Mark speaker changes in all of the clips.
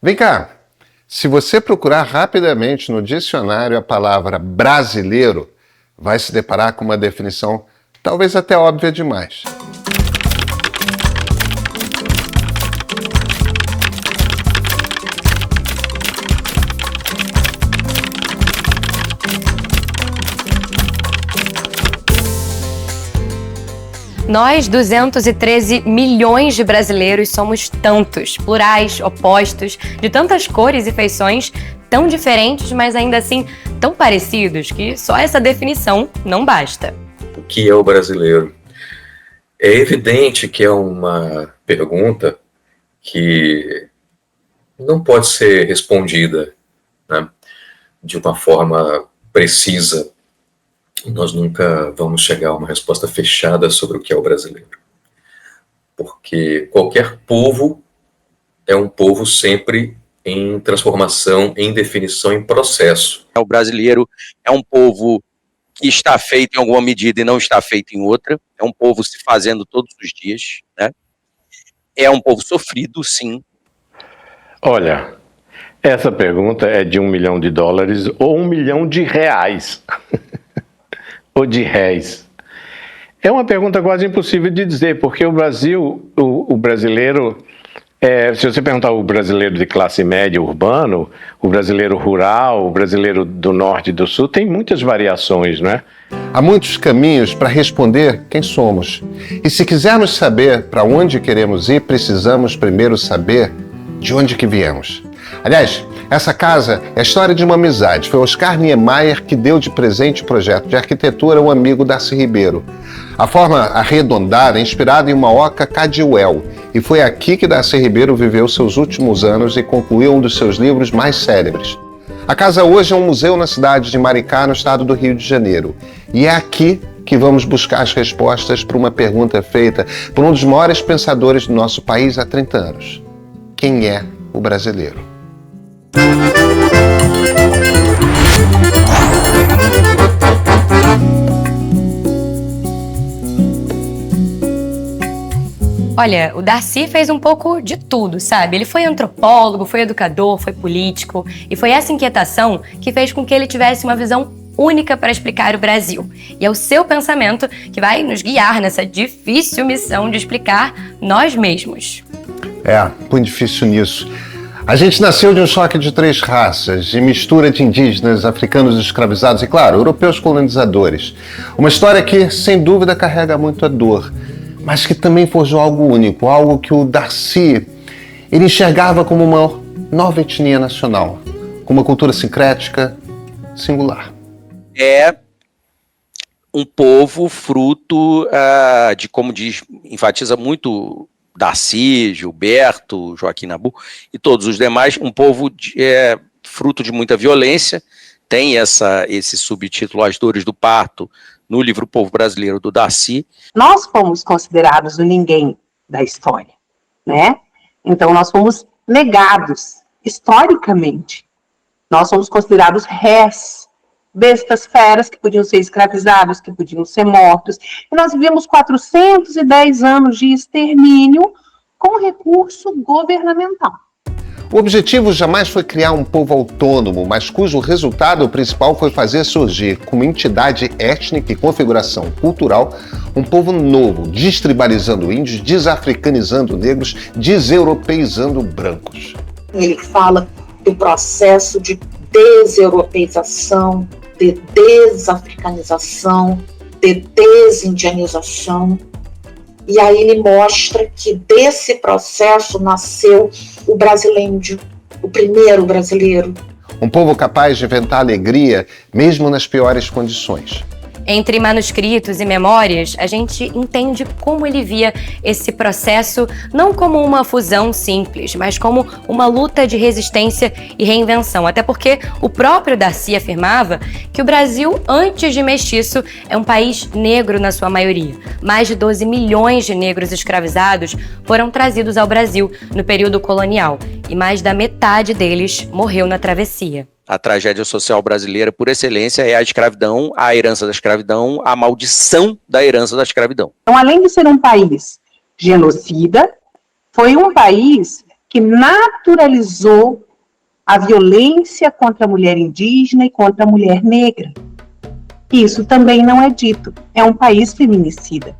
Speaker 1: Vem cá, se você procurar rapidamente no dicionário a palavra brasileiro, vai se deparar com uma definição talvez até óbvia demais.
Speaker 2: Nós, 213 milhões de brasileiros, somos tantos, plurais, opostos, de tantas cores e feições, tão diferentes, mas ainda assim tão parecidos, que só essa definição não basta.
Speaker 3: O que é o brasileiro? É evidente que é uma pergunta que não pode ser respondida, né, de uma forma precisa. Nós nunca vamos chegar a uma resposta fechada sobre o que é o brasileiro. Porque qualquer povo é um povo sempre em transformação, em definição, em processo.
Speaker 4: O brasileiro é um povo que está feito em alguma medida e não está feito em outra. É um povo se fazendo todos os dias, né? É um povo sofrido, sim.
Speaker 5: Olha, essa pergunta é de $1 milhão ou $1 milhão ou de réis. É uma pergunta quase impossível de dizer, porque o Brasil, o brasileiro, se você perguntar o brasileiro de classe média urbano, o brasileiro rural, o brasileiro do norte e do sul, tem muitas variações, não é?
Speaker 1: Há muitos caminhos para responder quem somos. E se quisermos saber para onde queremos ir, precisamos primeiro saber de onde que viemos. Aliás, essa casa é a história de uma amizade. Foi Oscar Niemeyer que deu de presente o projeto de arquitetura ao amigo Darcy Ribeiro. A forma arredondada é inspirada em uma oca Cadwell, e foi aqui que Darcy Ribeiro viveu seus últimos anos e concluiu um dos seus livros mais célebres. A casa hoje é um museu na cidade de Maricá, no estado do Rio de Janeiro. E é aqui que vamos buscar as respostas para uma pergunta feita por um dos maiores pensadores do nosso país há 30 anos. Quem é o brasileiro?
Speaker 2: Olha, o Darcy fez um pouco de tudo, sabe? Ele foi antropólogo, foi educador, foi político, e foi essa inquietação que fez com que ele tivesse uma visão única para explicar o Brasil. E é o seu pensamento que vai nos guiar nessa difícil missão de explicar nós mesmos.
Speaker 1: Muito difícil nisso. A gente nasceu de um choque de 3 raças, de mistura de indígenas, africanos escravizados e, claro, europeus colonizadores. Uma história que, sem dúvida, carrega muito a dor, mas que também forjou algo único, algo que o Darcy ele enxergava como uma nova etnia nacional, com uma cultura sincrética singular.
Speaker 4: É um povo fruto de, como diz, enfatiza muito Darcy, Gilberto, Joaquim Nabuco e todos os demais, um povo fruto de muita violência. Tem esse subtítulo, As Dores do Parto, no livro Povo Brasileiro, do Darcy.
Speaker 6: Nós fomos considerados o ninguém da história, né? Então nós fomos negados, historicamente. Nós fomos considerados rés, bestas feras que podiam ser escravizados, que podiam ser mortos. E nós vivemos 410 anos de extermínio com recurso governamental.
Speaker 1: O objetivo jamais foi criar um povo autônomo, mas cujo resultado principal foi fazer surgir, como entidade étnica e configuração cultural, um povo novo, destribalizando índios, desafricanizando negros, deseuropeizando brancos.
Speaker 7: Ele fala do processo de deseuropeização, de desafricanização, de desindianização. E aí ele mostra que desse processo nasceu o Brasilíndio, o primeiro brasileiro.
Speaker 1: Um povo capaz de inventar alegria, mesmo nas piores condições.
Speaker 2: Entre manuscritos e memórias, a gente entende como ele via esse processo não como uma fusão simples, mas como uma luta de resistência e reinvenção. Até porque o próprio Darcy afirmava que o Brasil, antes de mestiço, é um país negro na sua maioria. Mais de 12 milhões de negros escravizados foram trazidos ao Brasil no período colonial e mais da metade deles morreu na travessia.
Speaker 4: A tragédia social brasileira, por excelência, é a escravidão, a herança da escravidão, a maldição da herança da escravidão.
Speaker 6: Então, além de ser um país genocida, foi um país que naturalizou a violência contra a mulher indígena e contra a mulher negra. Isso também não é dito. É um país feminicida.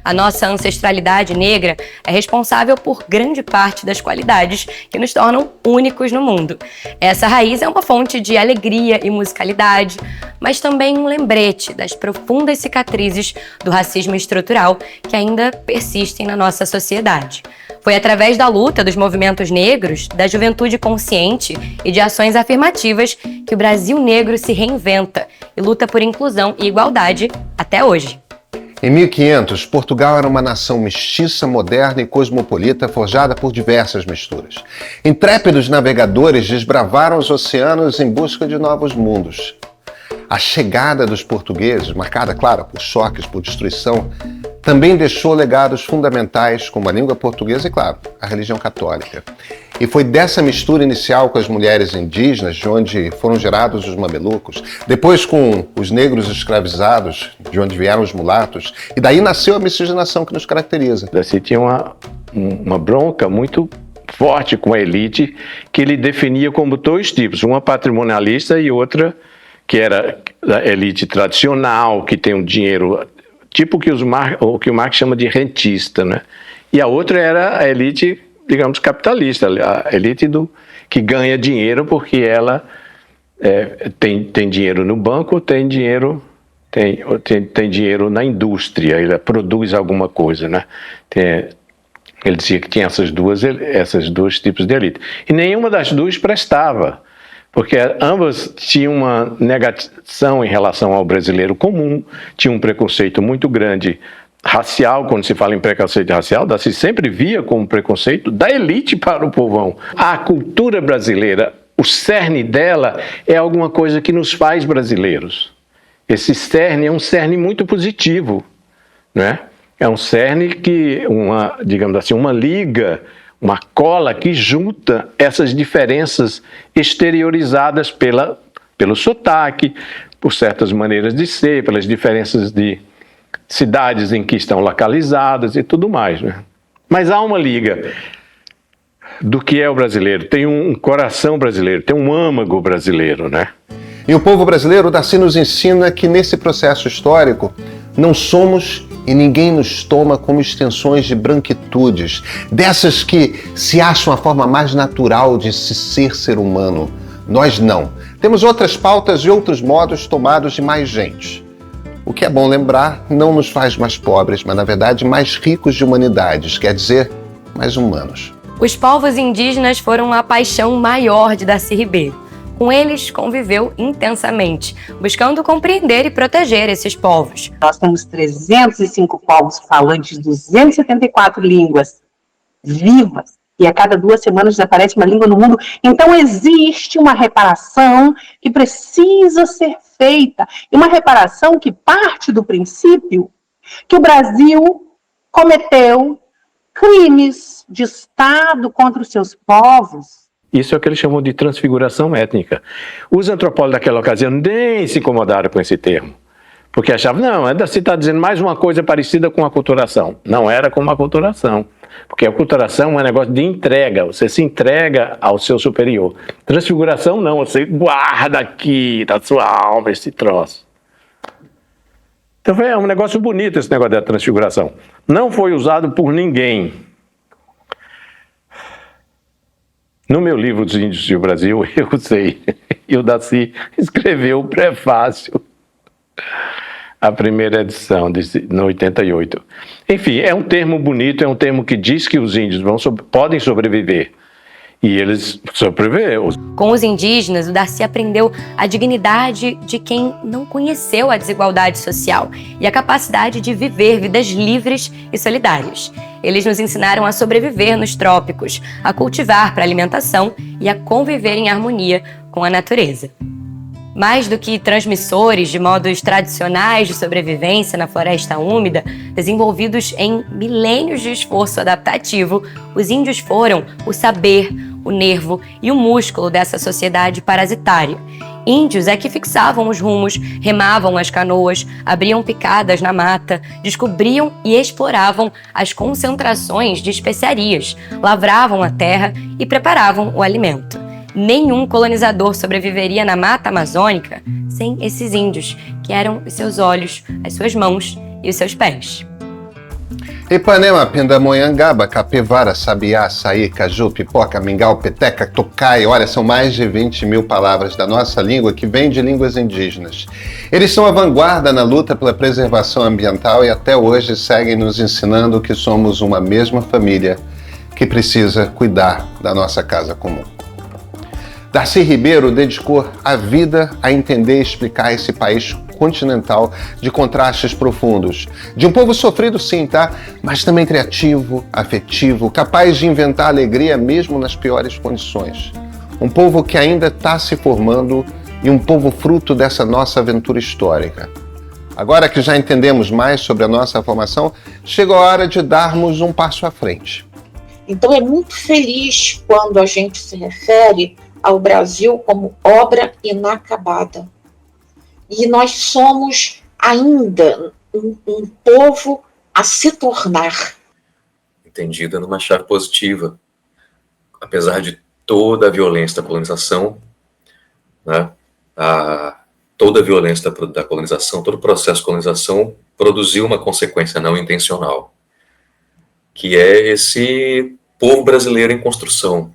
Speaker 2: A nossa ancestralidade negra é responsável por grande parte das qualidades que nos tornam únicos no mundo. Essa raiz é uma fonte de alegria e musicalidade, mas também um lembrete das profundas cicatrizes do racismo estrutural que ainda persistem na nossa sociedade. Foi através da luta dos movimentos negros, da juventude consciente e de ações afirmativas que o Brasil negro se reinventa e luta por inclusão e igualdade até hoje.
Speaker 1: Em 1500, Portugal era uma nação mestiça, moderna e cosmopolita, forjada por diversas misturas. Intrépidos navegadores desbravaram os oceanos em busca de novos mundos. A chegada dos portugueses, marcada, claro, por choques, por destruição, também deixou legados fundamentais como a língua portuguesa e, claro, a religião católica. E foi dessa mistura inicial com as mulheres indígenas, de onde foram gerados os mamelucos, depois com os negros escravizados, de onde vieram os mulatos, e daí nasceu a miscigenação que nos caracteriza.
Speaker 5: Daci tinha uma bronca muito forte com a elite, que ele definia como dois tipos, uma patrimonialista e outra que era a elite tradicional, que tem um dinheiro, tipo o que o Marx chama de rentista, né? E a outra era a elite, digamos, capitalista, a elite que ganha dinheiro porque ela tem dinheiro no banco, tem dinheiro na indústria, ela produz alguma coisa, né? Ele dizia que tinha esses dois tipos de elite. E nenhuma das duas prestava, porque ambas tinham uma negação em relação ao brasileiro comum, tinha um preconceito muito grande racial. Quando se fala em preconceito racial, se sempre via como preconceito da elite para o povão. A cultura brasileira, o cerne dela é alguma coisa que nos faz brasileiros. Esse cerne é um cerne muito positivo, né? É um cerne que, digamos assim, uma liga, uma cola que junta essas diferenças exteriorizadas pelo sotaque, por certas maneiras de ser, pelas diferenças de cidades em que estão localizadas e tudo mais, né? Mas há uma liga do que é o brasileiro, tem um coração brasileiro, tem um âmago brasileiro, né?
Speaker 1: E o povo brasileiro, Daci nos ensina que nesse processo histórico não somos e ninguém nos toma como extensões de branquitudes, dessas que se acham a forma mais natural de se ser humano. Nós não. Temos outras pautas e outros modos tomados de mais gente. O que é bom lembrar, não nos faz mais pobres, mas na verdade mais ricos de humanidades, quer dizer, mais humanos.
Speaker 2: Os povos indígenas foram a paixão maior de Daci Ribeiro. Com eles, conviveu intensamente, buscando compreender e proteger esses povos.
Speaker 6: Nós temos 305 povos falantes, 274 línguas vivas, e a cada 2 semanas desaparece uma língua no mundo. Então existe uma reparação que precisa ser feita, e uma reparação que parte do princípio que o Brasil cometeu crimes de Estado contra os seus povos.
Speaker 5: Isso é o que eles chamam de transfiguração étnica. Os antropólogos daquela ocasião nem se incomodaram com esse termo, porque achavam, não, você está dizendo mais uma coisa parecida com aculturação. Não era como aculturação, porque a aculturação é um negócio de entrega, você se entrega ao seu superior. Transfiguração não, você guarda aqui da sua alma esse troço. Então é um negócio bonito esse negócio da transfiguração. Não foi usado por ninguém. No meu livro dos Índios do Brasil, eu usei, e o Daci escreveu o prefácio, a primeira edição, no 88. Enfim, é um termo bonito, é um termo que diz que os índios podem sobreviver. E eles sobreviveram.
Speaker 2: Com os indígenas, o Daci aprendeu a dignidade de quem não conheceu a desigualdade social e a capacidade de viver vidas livres e solidárias. Eles nos ensinaram a sobreviver nos trópicos, a cultivar para alimentação e a conviver em harmonia com a natureza. Mais do que transmissores de modos tradicionais de sobrevivência na floresta úmida, desenvolvidos em milênios de esforço adaptativo, os índios foram o saber, o nervo e o músculo dessa sociedade parasitária. Índios é que fixavam os rumos, remavam as canoas, abriam picadas na mata, descobriam e exploravam as concentrações de especiarias, lavravam a terra e preparavam o alimento. Nenhum colonizador sobreviveria na mata amazônica sem esses índios, que eram os seus olhos, as suas mãos e os seus pés.
Speaker 1: Ipanema, Pindamonhangaba, Capivara, Sabiá, Açaí, Caju, Pipoca, Mingau, Peteca, Tocai. Olha, são mais de 20 mil palavras da nossa língua que vêm de línguas indígenas. Eles são a vanguarda na luta pela preservação ambiental e até hoje seguem nos ensinando que somos uma mesma família que precisa cuidar da nossa casa comum. Darcy Ribeiro dedicou a vida a entender e explicar esse país continental de contrastes profundos. De um povo sofrido sim, tá? Mas também criativo, afetivo, capaz de inventar alegria mesmo nas piores condições. Um povo que ainda está se formando e um povo fruto dessa nossa aventura histórica. Agora que já entendemos mais sobre a nossa formação, chegou a hora de darmos um passo à frente.
Speaker 7: Então é muito feliz quando a gente se refere ao Brasil como obra inacabada. E nós somos ainda um povo a se tornar.
Speaker 3: Entendida numa chave positiva. Apesar de toda a violência da colonização, né, toda a violência da colonização, todo o processo de colonização produziu uma consequência não intencional, que é esse povo brasileiro em construção,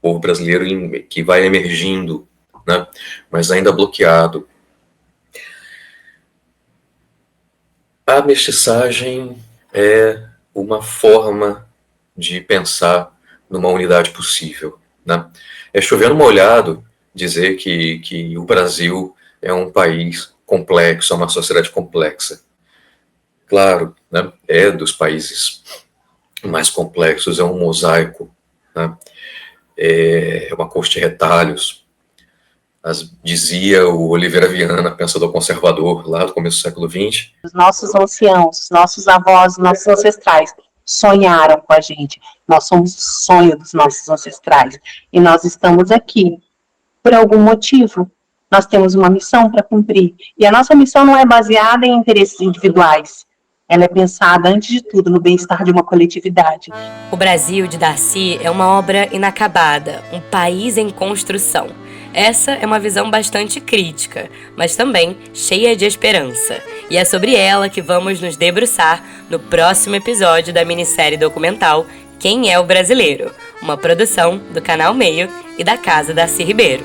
Speaker 3: povo brasileiro que vai emergindo, né, mas ainda bloqueado. A mestiçagem é uma forma de pensar numa unidade possível, né? É chover no molhado dizer que o Brasil é um país complexo, é uma sociedade complexa. Claro, né, é dos países mais complexos, é um mosaico, né? É uma corte de retalhos. Dizia o Oliveira Viana, pensador conservador, lá do começo do século XX.
Speaker 6: Os nossos anciãos, nossos avós, nossos ancestrais sonharam com a gente. Nós somos o sonho dos nossos ancestrais. E nós estamos aqui por algum motivo. Nós temos uma missão para cumprir. E a nossa missão não é baseada em interesses individuais. Ela é pensada, antes de tudo, no bem-estar de uma coletividade.
Speaker 2: O Brasil de Darcy é uma obra inacabada, um país em construção. Essa é uma visão bastante crítica, mas também cheia de esperança. E é sobre ela que vamos nos debruçar no próximo episódio da minissérie documental Quem é o Brasileiro? Uma produção do Canal Meio e da Casa Darcy Ribeiro.